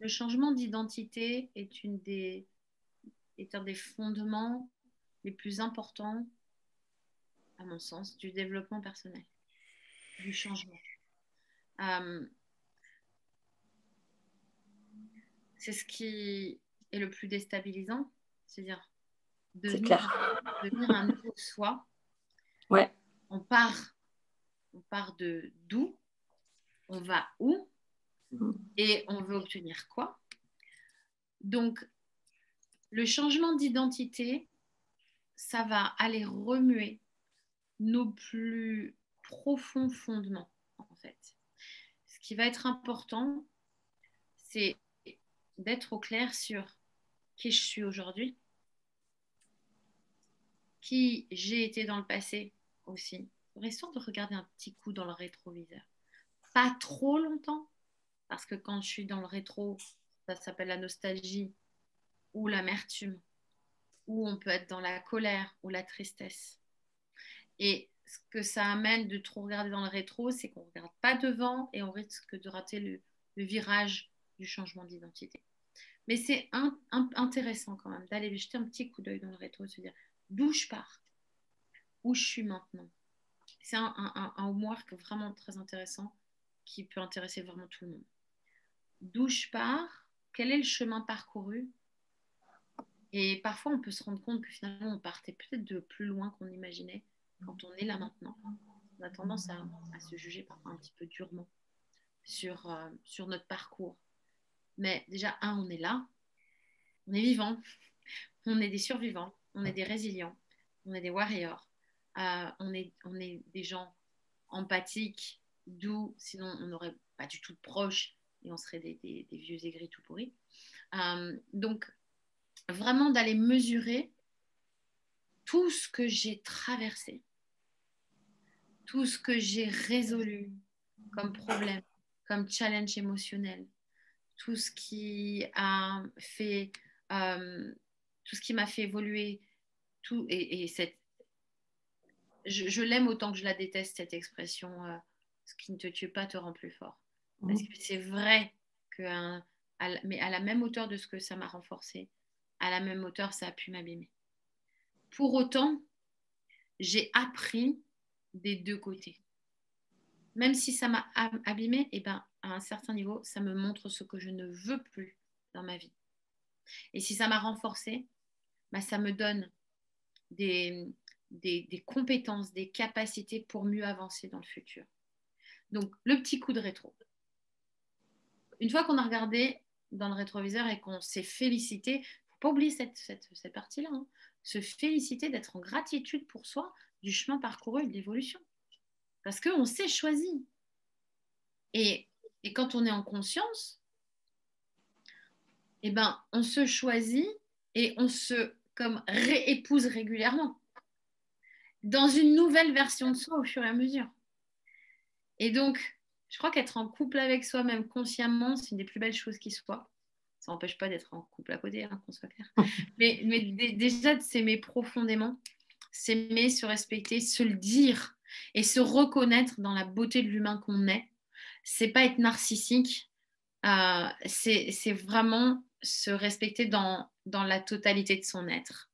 le changement d'identité est un des fondements les plus importants, à mon sens, du développement personnel, du changement. Euh, c'est ce qui est le plus déstabilisant, c'est-à-dire C'est devenir, clair. devenir un nouveau soi. Ouais. On part de d'où, on va où et on veut obtenir quoi. Donc, le changement d'identité, ça va aller remuer nos plus profonds fondements, en fait. Ce qui va être important, c'est d'être au clair sur qui je suis aujourd'hui, qui j'ai été dans le passé aussi, histoire de regarder un petit coup dans le rétroviseur. Pas trop longtemps, parce que quand je suis dans le rétro, ça s'appelle la nostalgie ou l'amertume, ou on peut être dans la colère ou la tristesse. Et ce que ça amène de trop regarder dans le rétro, c'est qu'on ne regarde pas devant et on risque de rater le virage du changement d'identité. Mais c'est intéressant quand même d'aller jeter un petit coup d'œil dans le rétro, de se dire d'où je pars, où je suis maintenant. C'est un homework vraiment très intéressant qui peut intéresser vraiment tout le monde. D'où je pars, quel est le chemin parcouru. Et parfois, on peut se rendre compte que finalement, on partait peut-être de plus loin qu'on imaginait quand on est là maintenant. On a tendance à se juger parfois un petit peu durement sur notre parcours. Mais déjà, on est là, on est vivant, on est des survivants, on est des résilients, on est des warriors, on est des gens empathiques, d'où sinon on n'aurait pas du tout de proches et on serait des vieux aigris tout pourris. Donc, vraiment d'aller mesurer tout ce que j'ai traversé, tout ce que j'ai résolu comme problème, comme challenge émotionnel, tout ce qui a fait, euh, tout ce qui m'a fait évoluer, tout et je l'aime autant que je la déteste cette expression. Ce qui ne te tue pas te rend plus fort. Parce que c'est vrai que, mais à la même hauteur de ce que ça m'a renforcé, à la même hauteur ça a pu m'abîmer. Pour autant, j'ai appris des deux côtés. Même si ça m'a abîmé, et ben, à un certain niveau, ça me montre ce que je ne veux plus dans ma vie. Et si ça m'a renforcé, ben, ça me donne des, des compétences, des capacités pour mieux avancer dans le futur. Donc, le petit coup de rétro. Une fois qu'on a regardé dans le rétroviseur et qu'on s'est félicité, il ne faut pas oublier cette partie-là, hein. Se féliciter d'être en gratitude pour soi du chemin parcouru et de l'évolution. Parce qu'on s'est choisi. Et, et quand on est en conscience, eh ben, on se choisit et on se comme réépouse régulièrement dans une nouvelle version de soi au fur et à mesure. Et donc, je crois qu'être en couple avec soi-même consciemment, c'est une des plus belles choses qui soit. Ça n'empêche pas d'être en couple à côté, hein, qu'on soit clair. Mais déjà, de s'aimer profondément, s'aimer, se respecter, se le dire et se reconnaître dans la beauté de l'humain qu'on est, c'est pas être narcissique, c'est vraiment se respecter dans la totalité de son être.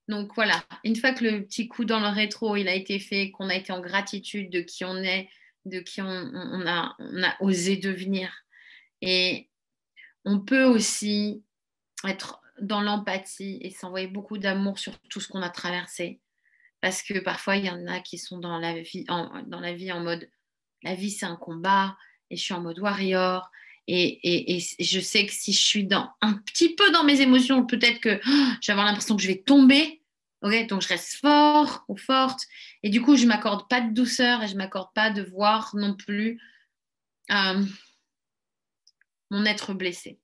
Donc voilà, une fois que le petit coup dans le rétro, il a été fait, qu'on a été en gratitude de qui on est, de qui on a osé devenir. Et on peut aussi être dans l'empathie et s'envoyer beaucoup d'amour sur tout ce qu'on a traversé. Parce que parfois, il y en a qui sont dans la vie en mode, la vie c'est un combat, et je suis en mode warrior. Et je sais que si je suis un petit peu dans mes émotions, peut-être que je vais avoir l'impression que je vais tomber. Okay, donc je reste fort ou forte. Et du coup, je ne m'accorde pas de douceur et je ne m'accorde pas de voir non plus euh, mon être blessé.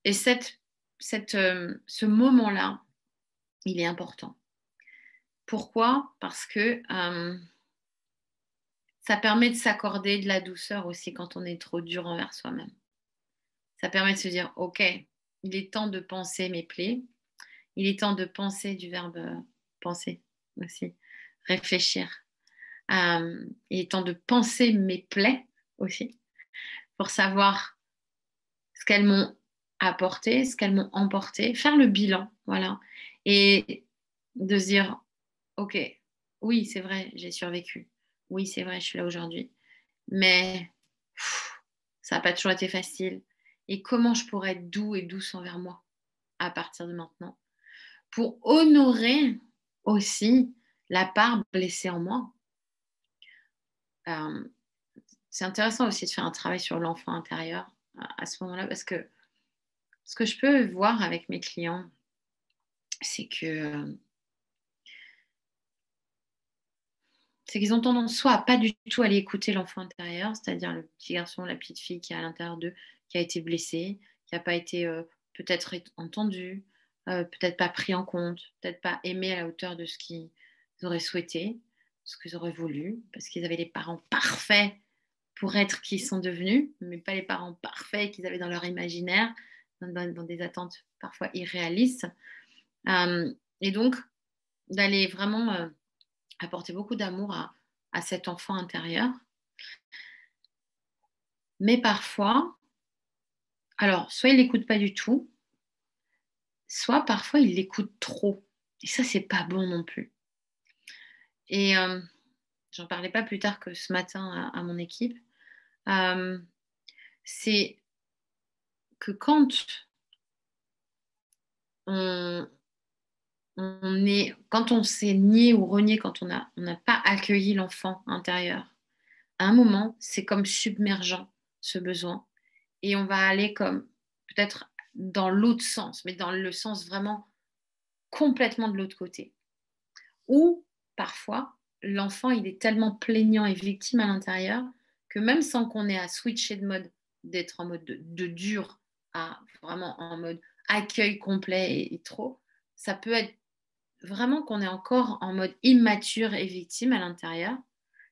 Et ce moment-là, il est important. Pourquoi? Parce que ça permet de s'accorder de la douceur aussi quand on est trop dur envers soi-même. Ça permet de se dire, OK, il est temps de penser mes plaies. Il est temps de penser du verbe penser aussi, réfléchir. Il est temps de penser mes plaies aussi pour savoir ce qu'elles m'ont apporté, ce qu'elles m'ont emporté, faire le bilan, voilà. Et de se dire, ok, oui, c'est vrai, j'ai survécu. Oui, c'est vrai, je suis là aujourd'hui. Mais ça n'a pas toujours été facile. Et comment je pourrais être doux et douce envers moi à partir de maintenant pour honorer aussi la part blessée en moi. Euh, c'est intéressant aussi de faire un travail sur l'enfant intérieur à ce moment-là parce que ce que je peux voir avec mes clients, c'est que c'est qu'ils ont tendance soit à pas du tout aller écouter l'enfant intérieur, c'est-à-dire le petit garçon, la petite fille qui est à l'intérieur d'eux, qui a été blessé, qui n'a pas été peut-être entendu, peut-être pas pris en compte, peut-être pas aimé à la hauteur de ce qu'ils auraient souhaité, ce qu'ils auraient voulu, parce qu'ils avaient les parents parfaits pour être qui ils sont devenus, mais pas les parents parfaits qu'ils avaient dans leur imaginaire, dans des attentes parfois irréalistes. Et donc, d'aller vraiment apporter beaucoup d'amour à cet enfant intérieur. Mais parfois, alors, soit il l'écoute pas du tout, soit parfois il l'écoute trop. Et ça, c'est pas bon non plus. Et j'en parlais pas plus tard que ce matin à mon équipe. Euh, c'est que on, quand on s'est nié ou renié, quand on n'a pas accueilli l'enfant intérieur, à un moment, c'est comme submergent ce besoin. Et on va aller comme peut-être dans l'autre sens, mais dans le sens vraiment complètement de l'autre côté. Ou parfois, l'enfant, il est tellement plaignant et victime à l'intérieur que même sans qu'on ait à switcher de mode, d'être en mode de dur à vraiment en mode accueil complet et trop, ça peut être vraiment qu'on est encore en mode immature et victime à l'intérieur.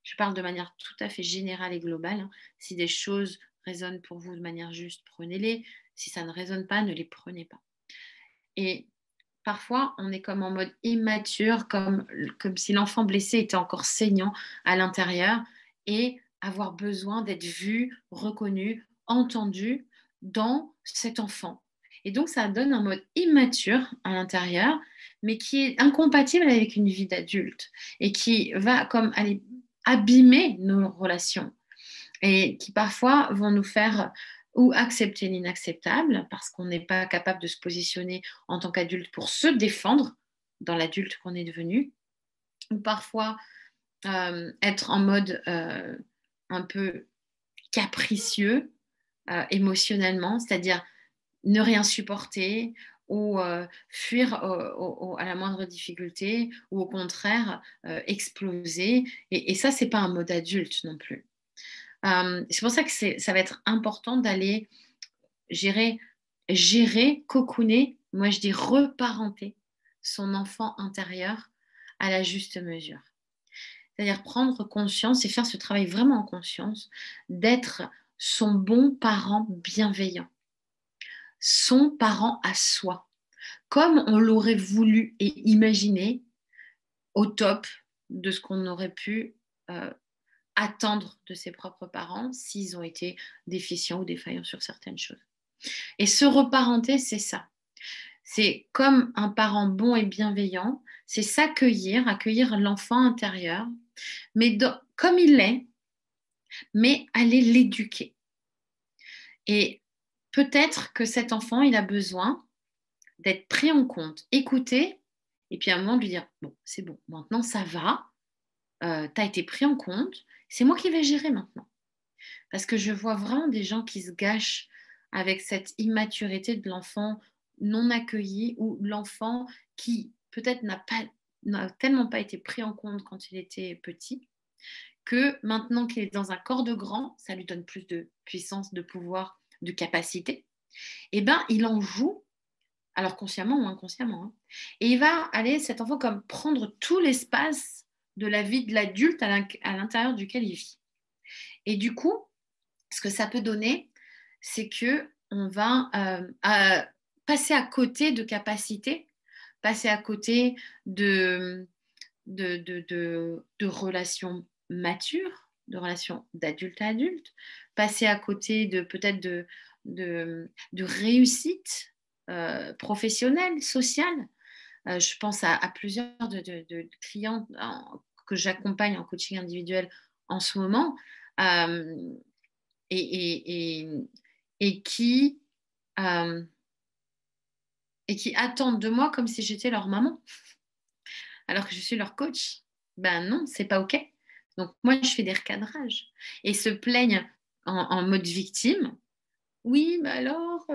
Je parle de manière tout à fait générale et globale, hein. Si des choses résonnent pour vous de manière juste, prenez-les. Si ça ne résonne pas, ne les prenez pas. Et parfois, on est comme en mode immature, comme si l'enfant blessé était encore saignant à l'intérieur et avoir besoin d'être vu, reconnu, entendu dans cet enfant. Et donc, ça donne un mode immature à l'intérieur, mais qui est incompatible avec une vie d'adulte et qui va comme aller abîmer nos relations et qui parfois vont nous faire ou accepter l'inacceptable parce qu'on n'est pas capable de se positionner en tant qu'adulte pour se défendre dans l'adulte qu'on est devenu, ou parfois être en mode un peu capricieux émotionnellement, c'est-à-dire ne rien supporter ou fuir à la moindre difficulté ou au contraire exploser. Et ça, c'est pas un mode adulte non plus. C'est pour ça que ça va être important d'aller gérer, cocooner, moi je dis reparenter son enfant intérieur à la juste mesure. C'est-à-dire prendre conscience et faire ce travail vraiment en conscience d'être son bon parent bienveillant, son parent à soi, comme on l'aurait voulu et imaginé au top de ce qu'on aurait pu attendre de ses propres parents s'ils ont été déficients ou défaillants sur certaines choses. Et se reparenter, c'est ça. C'est comme un parent bon et bienveillant, c'est s'accueillir, accueillir l'enfant intérieur, mais comme il est, mais aller l'éduquer. Et peut-être que cet enfant, il a besoin d'être pris en compte, écouté, et puis à un moment de lui dire, bon, c'est bon, maintenant ça va, tu as été pris en compte, c'est moi qui vais gérer maintenant. Parce que je vois vraiment des gens qui se gâchent avec cette immaturité de l'enfant non accueilli ou l'enfant qui peut-être n'a tellement pas été pris en compte quand il était petit que maintenant qu'il est dans un corps de grand, ça lui donne plus de puissance, de pouvoir, de capacité. Et bien, il en joue, alors consciemment ou inconsciemment, hein. Et il va aller, cet enfant, comme prendre tout l'espace de la vie de l'adulte à l'intérieur duquel il vit. Et du coup, ce que ça peut donner, c'est que on va passer à côté de capacités, passer à côté de relations matures, de relations d'adulte à adulte, passer à côté de peut-être de réussite professionnelle, sociale. Je pense à plusieurs de clients que j'accompagne en coaching individuel en ce moment euh, et, et, et, et qui, euh, et qui attendent de moi comme si j'étais leur maman, alors que je suis leur coach. Ben non, c'est pas OK. Donc moi, je fais des recadrages et se plaignent en mode victime. Oui, mais alors,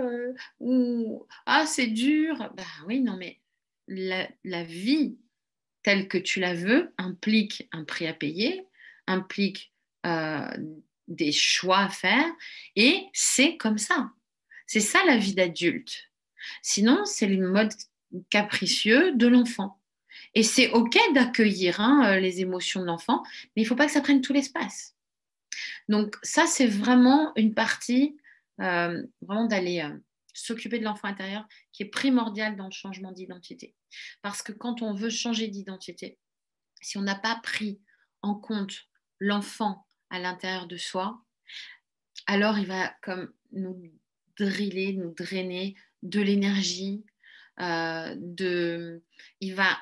ou ah, c'est dur. Ben oui, non, mais la vie telle que tu la veux implique un prix à payer, implique euh, des choix à faire, et c'est comme ça. C'est ça la vie d'adulte. Sinon, c'est le mode capricieux de l'enfant. Et c'est OK d'accueillir les émotions de l'enfant, mais il ne faut pas que ça prenne tout l'espace. Donc ça, c'est vraiment une partie, vraiment d'aller s'occuper de l'enfant intérieur qui est primordiale dans le changement d'identité. Parce que quand on veut changer d'identité, si on n'a pas pris en compte l'enfant à l'intérieur de soi, alors il va comme nous driller, nous drainer de l'énergie, il va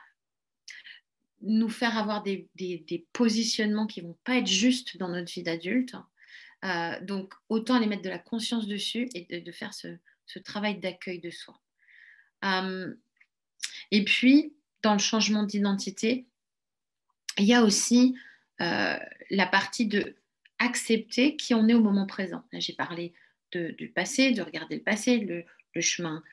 nous faire avoir des positionnements qui ne vont pas être justes dans notre vie d'adulte. Donc, autant les mettre de la conscience dessus et de faire ce travail d'accueil de soi. Et puis, dans le changement d'identité, il y a aussi la partie de accepter qui on est au moment présent. Là, j'ai parlé du passé, de regarder le passé, le chemin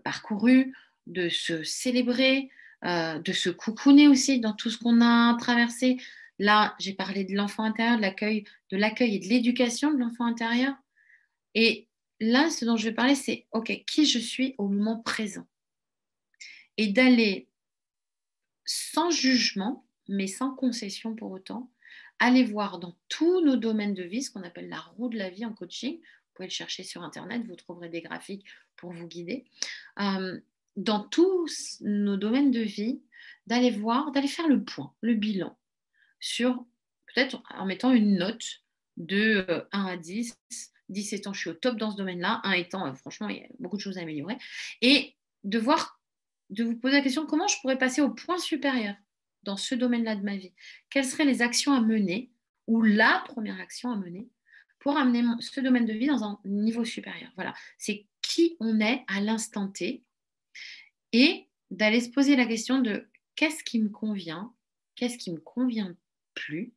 parcouru, de se célébrer, de se coucouner aussi dans tout ce qu'on a traversé. Là, j'ai parlé de l'enfant intérieur, de l'accueil et de l'éducation de l'enfant intérieur. Et là, ce dont je vais parler, c'est OK, qui je suis au moment présent. Et d'aller sans jugement, mais sans concession pour autant, aller voir dans tous nos domaines de vie, ce qu'on appelle la roue de la vie en coaching. Vous pouvez le chercher sur Internet, vous trouverez des graphiques pour vous guider. Dans tous nos domaines de vie, d'aller voir, d'aller faire le point, le bilan, sur peut-être en mettant une note de 1 à 10, 10 étant je suis au top dans ce domaine-là, 1 étant franchement il y a beaucoup de choses à améliorer, et de voir, de vous poser la question comment je pourrais passer au point supérieur dans ce domaine-là de ma vie. Quelles seraient les actions à mener ou la première action à mener pour amener ce domaine de vie dans un niveau supérieur. Voilà, c'est qui on est à l'instant T et d'aller se poser la question de qu'est-ce qui me convient, qu'est-ce qui me convient plus,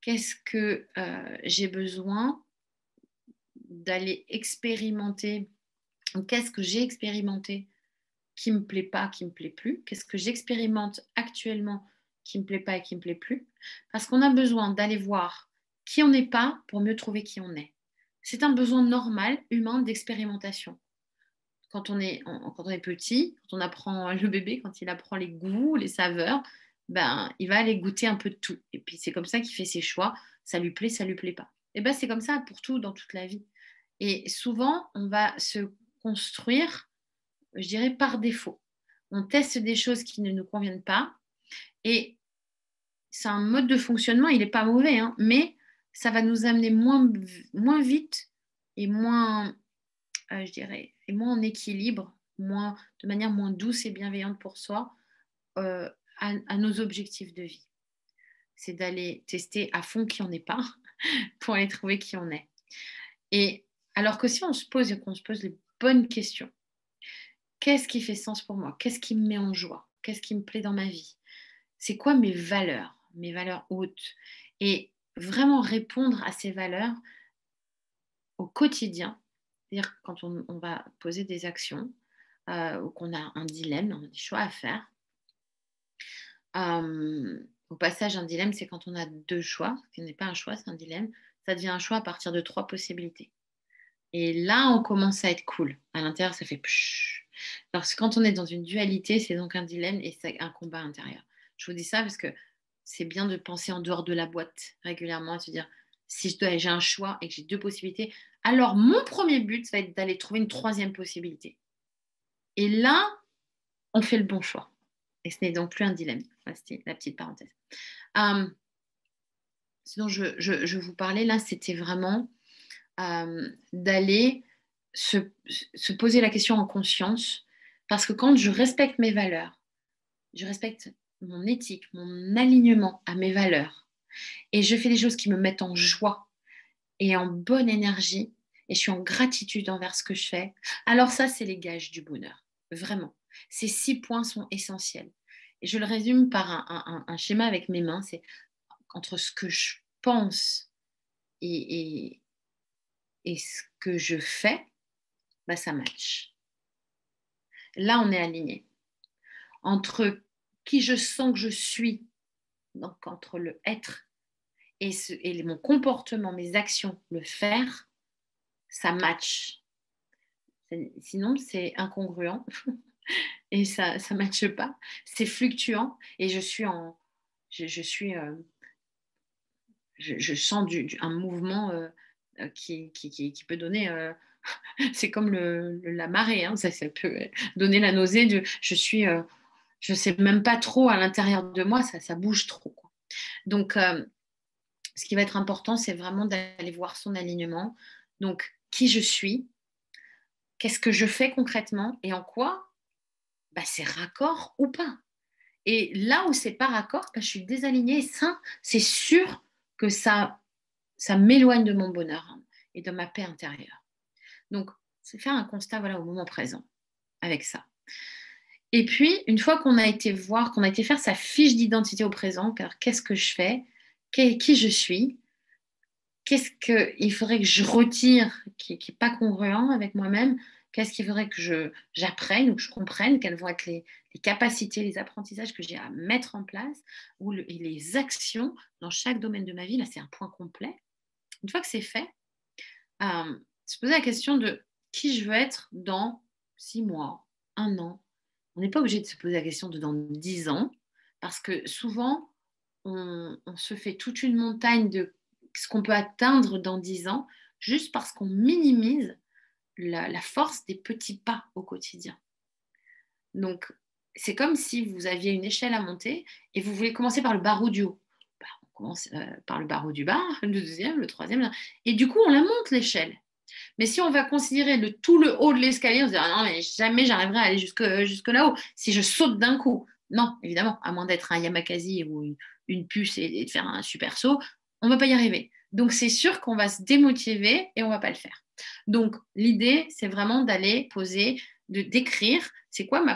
qu'est-ce que j'ai besoin d'aller expérimenter, qu'est-ce que j'ai expérimenté qui me plaît pas, qui me plaît plus, qu'est-ce que j'expérimente actuellement qui me plaît pas et qui me plaît plus, parce qu'on a besoin d'aller voir qui on n'est pas pour mieux trouver qui on est. C'est un besoin normal, humain, d'expérimentation. Quand on est petit, quand on apprend le bébé, quand il apprend les goûts, les saveurs, ben, il va aller goûter un peu de tout. Et puis c'est comme ça qu'il fait ses choix. Ça lui plaît pas. Et ben c'est comme ça pour tout dans toute la vie. Et souvent, on va se construire, je dirais, par défaut. On teste des choses qui ne nous conviennent pas. Et c'est un mode de fonctionnement, il n'est pas mauvais, hein, mais ça va nous amener moins vite et moins, je dirais, et moins en équilibre, de manière moins douce et bienveillante pour soi, à nos objectifs de vie. C'est d'aller tester à fond qui on n'est pas pour aller trouver qui on est. Et alors que si on se pose et qu'on se pose les bonnes questions, qu'est-ce qui fait sens pour moi? Qu'est-ce qui me met en joie? Qu'est-ce qui me plaît dans ma vie? C'est quoi mes valeurs hautes? Et vraiment répondre à ces valeurs au quotidien, c'est-à-dire quand on va poser des actions ou qu'on a un dilemme, on a des choix à faire. Au passage, un dilemme, c'est quand on a deux choix, ce qui n'est pas un choix, c'est un dilemme. Ça devient un choix à partir de trois possibilités. Et là, on commence à être cool. À l'intérieur, ça fait pshh. Parce que quand on est dans une dualité, c'est donc un dilemme et c'est un combat intérieur. Je vous dis ça parce que c'est bien de penser en dehors de la boîte régulièrement et se dire, si j'ai un choix et que j'ai deux possibilités, alors mon premier but, ça va être d'aller trouver une troisième possibilité. Et là, on fait le bon choix. Et ce n'est donc plus un dilemme. Voilà, c'était la petite parenthèse. ce dont je vous parlais là, c'était vraiment d'aller se poser la question en conscience, parce que quand je respecte mes valeurs, je respecte mon éthique, mon alignement à mes valeurs, et je fais des choses qui me mettent en joie et en bonne énergie, et je suis en gratitude envers ce que je fais, alors ça, c'est les gages du bonheur. Vraiment. Ces 6 points sont essentiels. Et je le résume par un schéma avec mes mains, c'est entre ce que je pense et, et ce que je fais, bah, ça match. Là, on est aligné. Entre qui je sens que je suis, donc entre le être et mon comportement, mes actions, le faire, ça match. Sinon, c'est incongruent et ça ne matche pas. C'est fluctuant et je suis, je sens un mouvement qui peut donner. C'est comme la marée, hein, ça peut donner la nausée. Je ne sais même pas trop à l'intérieur de moi, ça bouge trop, quoi. Donc, ce qui va être important, c'est vraiment d'aller voir son alignement. Donc, qui je suis, qu'est-ce que je fais concrètement et en quoi bah, c'est raccord ou pas. Et là où c'est pas raccord, bah, je suis désalignée. Et ça, c'est sûr que ça m'éloigne de mon bonheur, hein, et de ma paix intérieure. Donc, c'est faire un constat, voilà, au moment présent avec ça. Et puis, une fois qu'on a été voir, qu'on a été faire sa fiche d'identité au présent, car qu'est-ce que je fais, qui je suis, qu'est-ce qu'il faudrait que je retire qui n'est pas congruent avec moi-même, qu'est-ce qu'il faudrait que j'apprenne ou que je comprenne, quelles vont être les capacités, les apprentissages que j'ai à mettre en place, et les actions dans chaque domaine de ma vie. Là, c'est un point complet. Une fois que c'est fait, se poser la question de qui je veux être dans 6 mois, un an. On n'est pas obligé de se poser la question de dans 10 ans, parce que souvent, on se fait toute une montagne de ce qu'on peut atteindre dans 10 ans, juste parce qu'on minimise la force des petits pas au quotidien. Donc, c'est comme si vous aviez une échelle à monter et vous voulez commencer par le barreau du haut. Bah, on commence par le barreau du bas, le deuxième, le troisième, et du coup, on la monte l'échelle. Mais si on va considérer tout le haut de l'escalier, on se dit ah non, mais jamais j'arriverai à aller jusque là-haut si je saute d'un coup. Non, évidemment, à moins d'être un Yamakasi ou une puce et de faire un super saut, on ne va pas y arriver. Donc c'est sûr qu'on va se démotiver et on ne va pas le faire. Donc l'idée, c'est vraiment d'aller poser, d'écrire, c'est quoi mon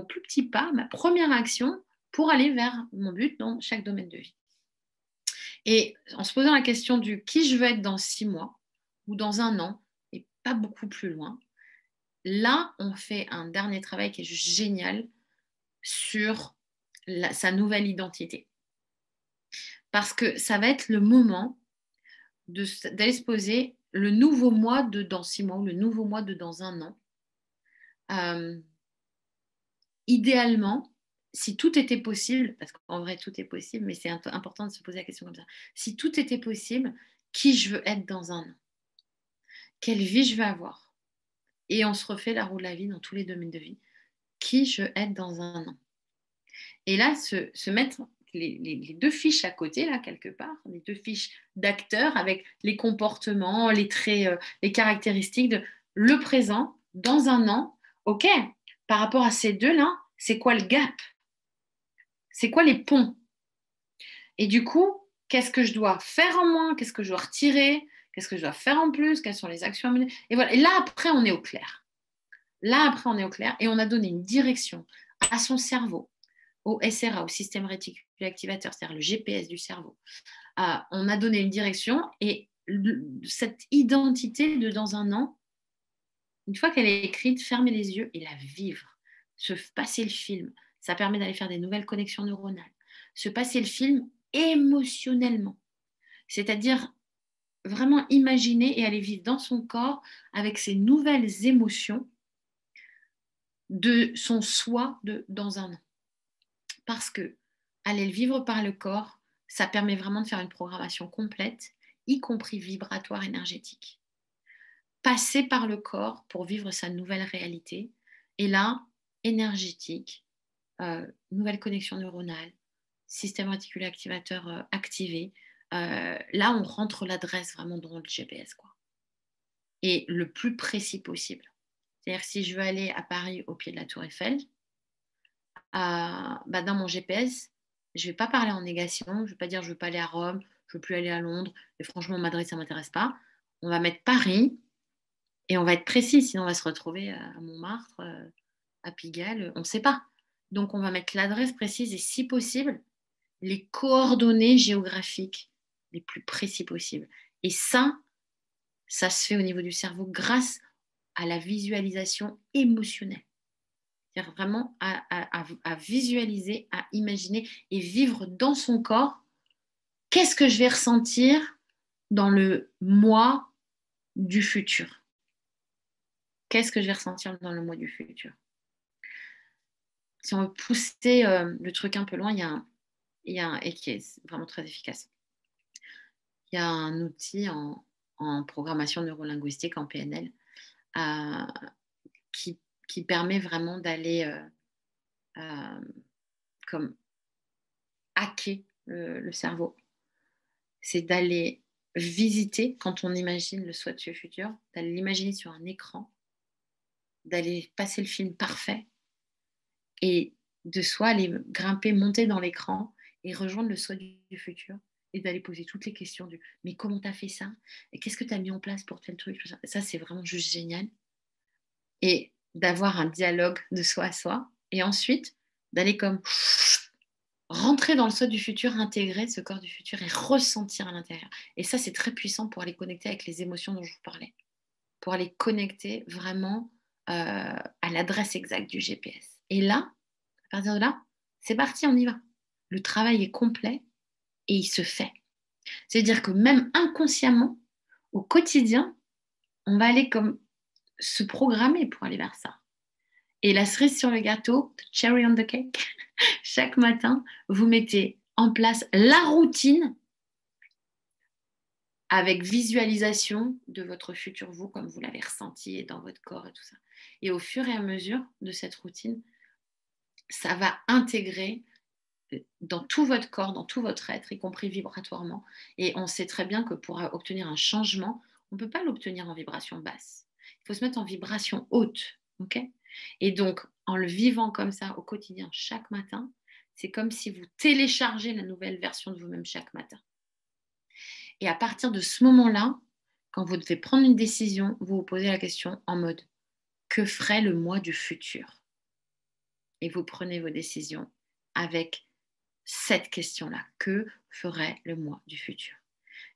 plus petit pas, ma première action pour aller vers mon but dans chaque domaine de vie. Et en se posant la question du qui je veux être dans 6 mois ou dans un an, et pas beaucoup plus loin, là, on fait un dernier travail qui est juste génial sur sa nouvelle identité. Parce que ça va être le moment d'aller se poser le nouveau moi de dans 6 mois ou le nouveau moi de dans un an. Idéalement, si tout était possible, parce qu'en vrai tout est possible, mais c'est important de se poser la question comme ça, si tout était possible, qui je veux être dans un an? Quelle vie je veux avoir? Et on se refait la roue de la vie dans tous les domaines de vie. Qui je veux être dans un an? Et là, se mettre les 2 fiches à côté, là, quelque part, les 2 fiches d'acteurs avec les comportements, les traits, les caractéristiques de le présent, dans un an. OK, par rapport à ces deux-là, c'est quoi le gap? C'est quoi les ponts? Et du coup, qu'est-ce que je dois faire en moins? Qu'est-ce que je dois retirer? Qu'est-ce que je dois faire en plus? Quelles sont les actions à mener? Et voilà. Et là, après, on est au clair. Là, après, on est au clair et on a donné une direction à son cerveau, au SRA, au système réticulaire activateur, c'est-à-dire le GPS du cerveau. On a donné une direction et cette identité de dans un an, une fois qu'elle est écrite, fermer les yeux et la vivre, se passer le film. Ça permet d'aller faire des nouvelles connexions neuronales. Se passer le film émotionnellement, c'est-à-dire vraiment imaginer et aller vivre dans son corps avec ces nouvelles émotions de son soi dans un an. Parce que aller le vivre par le corps, ça permet vraiment de faire une programmation complète, y compris vibratoire énergétique. Passer par le corps pour vivre sa nouvelle réalité, et là, énergétique, nouvelle connexion neuronale, système réticulé activateur activé. Là, on rentre l'adresse vraiment dans le GPS, quoi. Et le plus précis possible. C'est-à-dire, si je veux aller à Paris au pied de la Tour Eiffel, dans mon GPS, je ne vais pas parler en négation, je ne vais pas dire je ne veux pas aller à Rome, je ne veux plus aller à Londres, et franchement, Madrid, ça ne m'intéresse pas. On va mettre Paris et on va être précis, sinon on va se retrouver à Montmartre, à Pigalle, on ne sait pas. Donc, on va mettre l'adresse précise et, si possible, les coordonnées géographiques les plus précis possibles. Et ça se fait au niveau du cerveau grâce à la visualisation émotionnelle. C'est-à-dire vraiment à visualiser, à imaginer et vivre dans son corps. Qu'est-ce que je vais ressentir dans le moi du futur? Qu'est-ce que je vais ressentir dans le moi du futur? Si on veut pousser le truc un peu loin, et qui est vraiment très efficace. Il y a un outil en programmation neurolinguistique, en PNL, qui permet vraiment d'aller comme hacker le cerveau. C'est d'aller visiter, quand on imagine le soi du futur, d'aller l'imaginer sur un écran, d'aller passer le film parfait et de soi aller grimper, monter dans l'écran et rejoindre le soi du futur et d'aller poser toutes les questions du mais comment tu as fait ça? Et qu'est-ce que tu as mis en place pour tel truc? Ça, c'est vraiment juste génial. Et d'avoir un dialogue de soi à soi. Et ensuite, d'aller comme rentrer dans le soi du futur, intégrer ce corps du futur et ressentir à l'intérieur. Et ça, c'est très puissant pour aller connecter avec les émotions dont je vous parlais. Pour aller connecter vraiment à l'adresse exacte du GPS. Et là, à partir de là, c'est parti, on y va. Le travail est complet et il se fait. C'est-à-dire que même inconsciemment, au quotidien, on va aller comme se programmer pour aller vers ça. Et la cerise sur le gâteau, cherry on the cake, chaque matin, vous mettez en place la routine avec visualisation de votre futur vous, comme vous l'avez ressenti dans votre corps et tout ça. Et au fur et à mesure de cette routine, ça va intégrer dans tout votre corps, dans tout votre être, y compris vibratoirement. Et on sait très bien que pour obtenir un changement, on ne peut pas l'obtenir en vibration basse. Il faut se mettre en vibration haute. Okay? Et donc, en le vivant comme ça au quotidien, chaque matin, c'est comme si vous téléchargez la nouvelle version de vous-même chaque matin. Et à partir de ce moment-là, quand vous devez prendre une décision, vous vous posez la question en mode « Que ferait le moi du futur ?» Et vous prenez vos décisions avec cette question-là. Que ferait le moi du futur?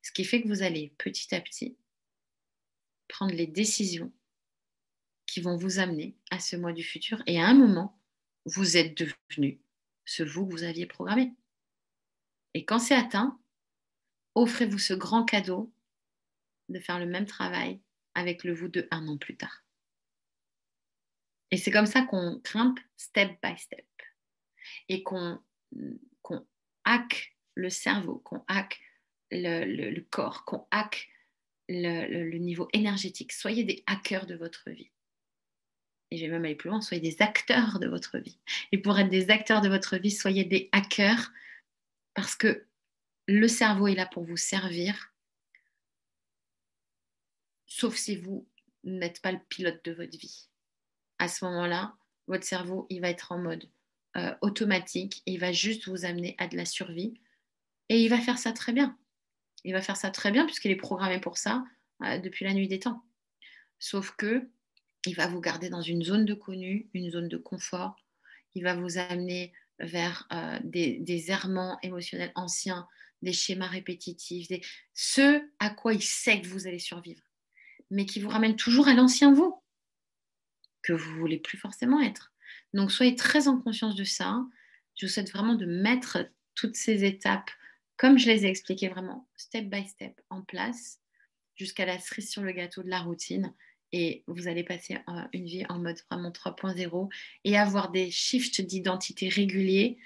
Ce qui fait que vous allez petit à petit prendre les décisions qui vont vous amener à ce moi du futur. Et à un moment, vous êtes devenu ce vous que vous aviez programmé. Et quand c'est atteint, offrez-vous ce grand cadeau de faire le même travail avec le vous de 1 an plus tard. Et c'est comme ça qu'on grimpe step by step. Et qu'on hack le cerveau, qu'on hack le corps, qu'on hack le niveau énergétique. Soyez des hackers de votre vie. Et je vais même aller plus loin, soyez des acteurs de votre vie. Et pour être des acteurs de votre vie, soyez des hackers parce que le cerveau est là pour vous servir, sauf si vous n'êtes pas le pilote de votre vie. À ce moment-là, votre cerveau, il va être en mode automatique et il va juste vous amener à de la survie. Et il va faire ça très bien. Il va faire ça très bien puisqu'il est programmé pour ça depuis la nuit des temps. Sauf que il va vous garder dans une zone de connu, une zone de confort. Il va vous amener vers des errements émotionnels anciens, des schémas répétitifs, ce à quoi il sait que vous allez survivre, mais qui vous ramène toujours à l'ancien vous, que vous ne voulez plus forcément être. Donc, soyez très en conscience de ça. Je vous souhaite vraiment de mettre toutes ces étapes, comme je les ai expliquées vraiment, step by step, en place, jusqu'à la cerise sur le gâteau de la routine. Et vous allez passer une vie en mode vraiment 3.0 et avoir des shifts d'identité réguliers,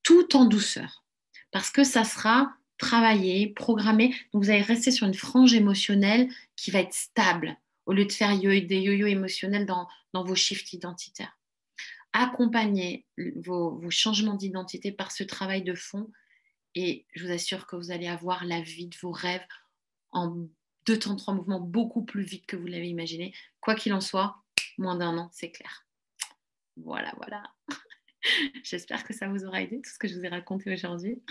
tout en douceur. Parce que ça sera travaillé, programmé. Donc, vous allez rester sur une frange émotionnelle qui va être stable, au lieu de faire des yo-yo émotionnels dans vos shifts identitaires. accompagner vos changements d'identité par ce travail de fond et je vous assure que vous allez avoir la vie de vos rêves en 2 temps, 3 mouvements beaucoup plus vite que vous l'avez imaginé. Quoi qu'il en soit, moins d'1 an, c'est clair. Voilà, voilà. J'espère que ça vous aura aidé, tout ce que je vous ai raconté aujourd'hui.